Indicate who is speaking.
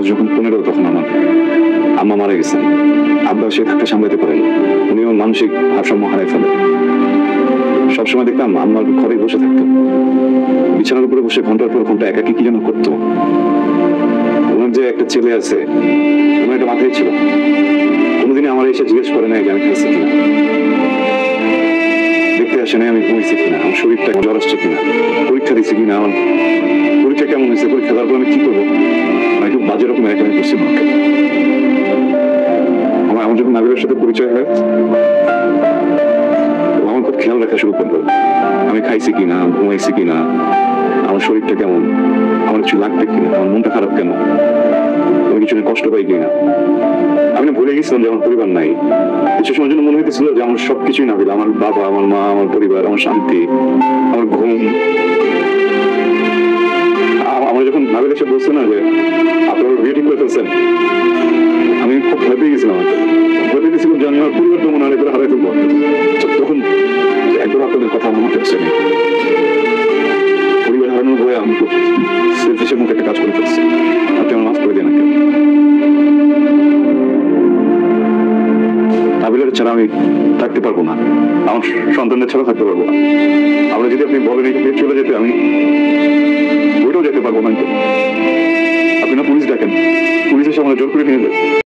Speaker 1: বয়স যখন 15 তখন আমার আম্মা মারা গেছেন। আব্বা সে থাকতে সামলাতে পারেন, উনি আমার মানসিক ভারসাম্য হারাই ফেলেন। সবসময় দেখতাম আম্মার ঘরে বসে থাকতো, বিছানার উপরে বসে ঘন্টার পর ঘন্টা একাকি কি যেন করতো। ওনার যে একটা ছেলে আছে, ওনার একটা মাথায় ছিল। কোনোদিনই আমার এসে জিজ্ঞেস করে নাই যে আমি খাইছি কিনা, দেখতে আসে নাই আমি ঘুমাইছি কিনা, আমার শরীরটা জ্বর আসছে কিনা, পরীক্ষা দিচ্ছি কিনা, আমার পরীক্ষা কেমন হয়েছে, পরীক্ষা দেওয়ার পর আমি কি করবো, আমি খুব বাজে রকমের একটা করছি। আমার যখন নাবিলের সাথে পরিচয় হয়, আমার খুব খেয়াল রাখা শুরু করলো আমি খাইছি কিনা, ঘুমাইছি কিনা, আমার শরীরটা কেমন, আমার কিছু লাগবে কিনা, আমার মনটা খারাপ কেন, আমি কিছু কষ্ট পাই কিনা। আমি না ভুলে গেছিলাম যে আমার পরিবার নাই। কিছু সময়ের জন্য মনে হইতেছিল যে আমার সবকিছুই নাবিল, আমার বাবা, আমার মা, আমার পরিবার, আমার শান্তি, আমার ঘুম। আমার যখন নাবিল এসে বলছে না যে আপনার বিয়ে ঠিক করে ফেলছেন, আমি খুব ভয় পেয়ে গেছিলাম। ভয় পেয়ে গেছিলাম যে আমি আমার পরিবার তো মনে হয় করে হারাই ফেলবো। তখন একবার আপনাদের কথা আমার মাথায় আসছে, পরিবার হারানোর ভয়ে আমি খুব সেলফিশের মধ্যে একটা কাজ করে ফেলছি। আপনি আমার মাফ করে দেন। নাবিলার ছাড়া আমি থাকতে পারবো না, আমার সন্তানদের ছাড়া থাকতে পারবো না। আমরা যদি আপনি বলেন এখানে চলে যেতে, আমি ওইটাও যেতে পারবো না। আপনি না পুলিশ ডাকেন, পুলিশ এসে আমরা জোর করে নিয়ে যাবে।